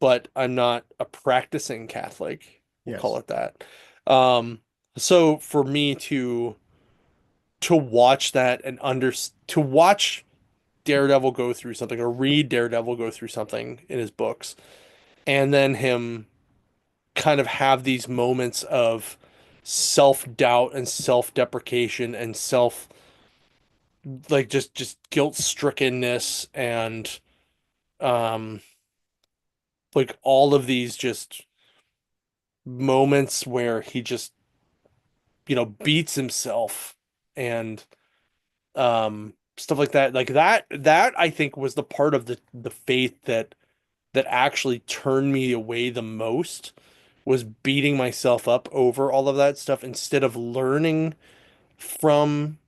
S1: but I'm not a practicing Catholic, we'll call
S2: Yes.
S1: it that. Um, so for me to watch that and to watch Daredevil go through something or read Daredevil go through something in his books, and then him kind of have these moments of self-doubt and self-deprecation and like just guilt-strickenness and um like all of these just moments where he just, beats himself and stuff like that. Like that I think was the part of the faith that actually turned me away the most was beating myself up over all of that stuff instead of learning from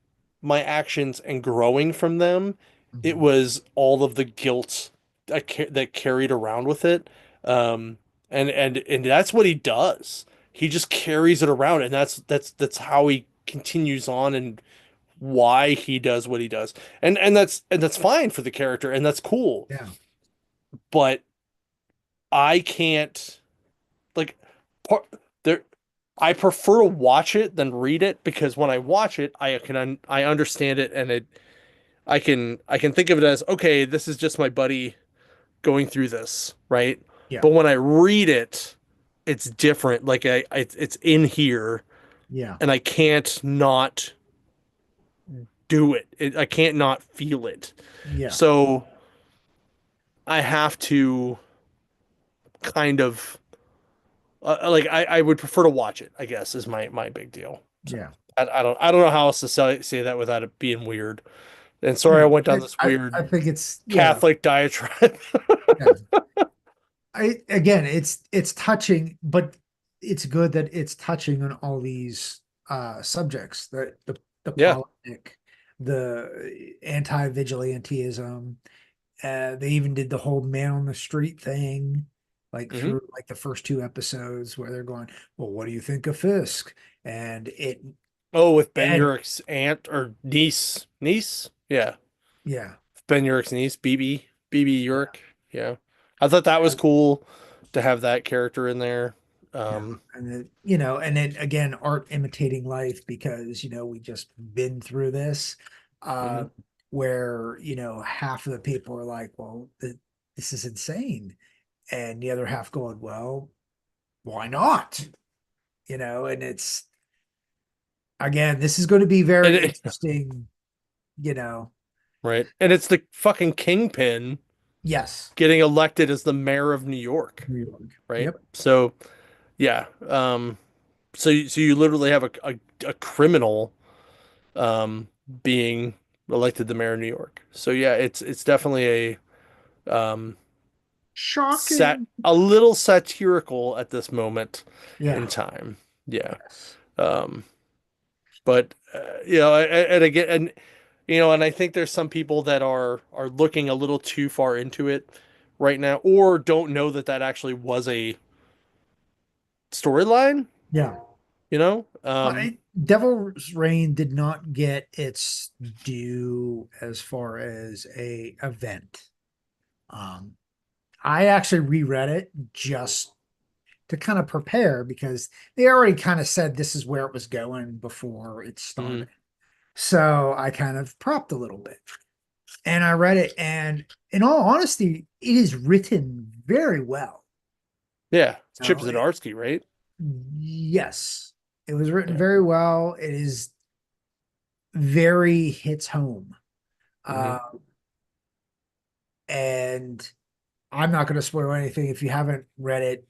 S1: my actions and growing from them. It
S2: Mhm.
S1: was all of the guilt that carried around with it. Um, and that's what he does. He just carries it around, and that's how he continues on and why he does what he does. And that's fine for the character, and that's cool.
S2: Yeah,
S1: But I can't like part there. I prefer to watch it than read it because when I watch it, I understand it, and I can think of it as, okay, this is just my buddy going through this, right?
S2: yeah,
S1: But when I read it, it's different. Like it's in here,
S2: yeah,
S1: and I can't not do it. I can't not feel it.
S2: yeah,
S1: So I have to kind of like I would prefer to watch it, I guess, is my big deal. So
S2: yeah.
S1: I don't know how else to say that without it being weird. And sorry I
S2: No,
S1: went down this
S2: I
S1: weird
S2: think it's yeah,
S1: Catholic diatribe.
S2: yeah. I again, it's touching, but it's good that it's touching on all these subjects, the
S1: Yeah.
S2: politic, the anti-vigilantism. They even did the whole man on the street thing, like
S1: Hmm.
S2: through like the first two episodes where they're going, well, what do you think of Fisk?
S1: Oh, with Ben
S2: And
S1: Urich's aunt or niece. Yeah,
S2: yeah,
S1: Ben Urich's niece, BB
S2: yeah,
S1: Urich. Yeah, I thought that was
S2: and
S1: cool to have that character in there.
S2: yeah,
S1: Um,
S2: and then and then again, art imitating life because we just been through this, uh,
S1: mhm.
S2: where half of the people are like, well, this is insane, and the other half going, well, why not? And it's again, this is going to be
S1: And
S2: very
S1: it,
S2: interesting. You know,
S1: right, and it's the fucking kingpin
S2: yes,
S1: getting elected as the mayor of New York,
S2: New York.
S1: right?
S2: Yep.
S1: So yeah, so you literally have a criminal being elected the mayor of New York. So yeah, it's definitely a
S2: Shocking.
S1: a little satirical at this moment in
S2: Yeah.
S1: time. Yeah.
S2: Yes.
S1: Um, but and again, and I think there's some people that are looking a little too far into it right now, or don't know that that actually was a storyline.
S2: Yeah.
S1: You know,
S2: Devil's Reign did not get its due as far as a event. Um, I actually reread it just to kind of prepare because they already kind of said this is where it was going before it started.
S1: mhm.
S2: So I kind of propped a little bit and I read it. And in all honesty, it is written very well.
S1: Yeah, it's Chip
S2: No,
S1: Zdarsky, right?
S2: yes, it was written
S1: Yeah.
S2: very well. It is very hits home.
S1: Hmm.
S2: Uh, and I'm not going to spoil anything. If you haven't read it,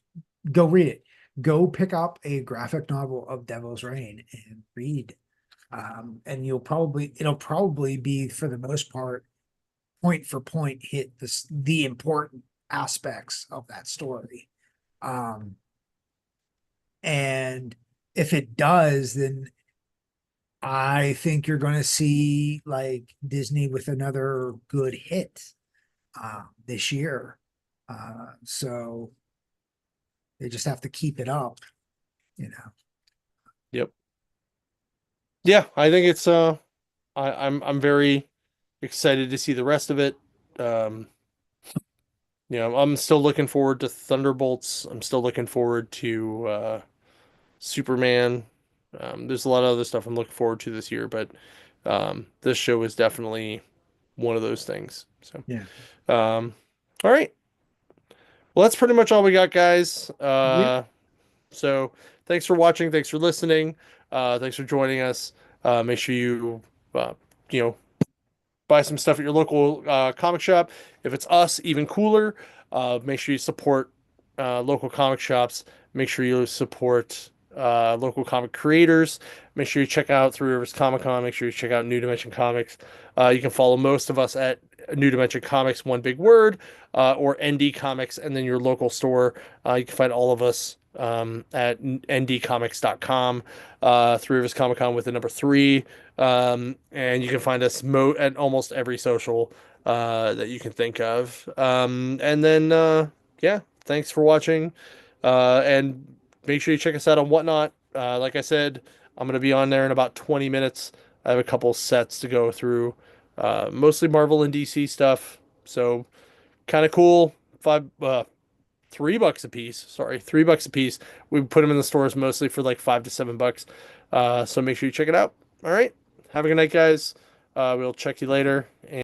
S2: go read it. Go pick up a graphic novel of Devil's Reign and read. And it'll probably be for the most part, point for point, hit the important aspects of that story. Um, and if it does, then I think you're going to see like Disney with another good hit this year. So they just have to keep it up, you know.
S1: Yep. Yeah, I think it's I'm very excited to see the rest of it. Um, I'm still looking forward to Thunderbolts. I'm still looking forward to Superman. There's a lot of other stuff I'm looking forward to this year, but this show is definitely one of those things. So,
S2: Yeah.
S1: all right. Well, that's pretty much all we got, guys.
S2: Yep.
S1: So thanks for watching. Thanks for listening. Thanks for joining us. Make sure you, you know, buy some stuff at your local comic shop. If it's us, even cooler. Make sure you support local comic shops. Make sure you support local comic creators. Make sure you check out Three Rivers Comic Con. Make sure you check out New Dimension Comics. You can follow most of us New Dimension Comics, one big word, or ND Comics, and then your local store. You can find all of us at ndcomics.com, Three Rivers Comic Con with the number three. And you can find us at almost every social that you can think of. And then, yeah, thanks for watching. And make sure you check us out on Whatnot. Like I said, I'm going to be on there in about 20 minutes. I have a couple sets to go through, mostly Marvel and DC stuff. So kind of cool. $3 a piece. Sorry, $3 a piece. We put them in the stores mostly for like $5 to $7. So make sure you check it out. All right. Have a good night, guys. We'll check you later.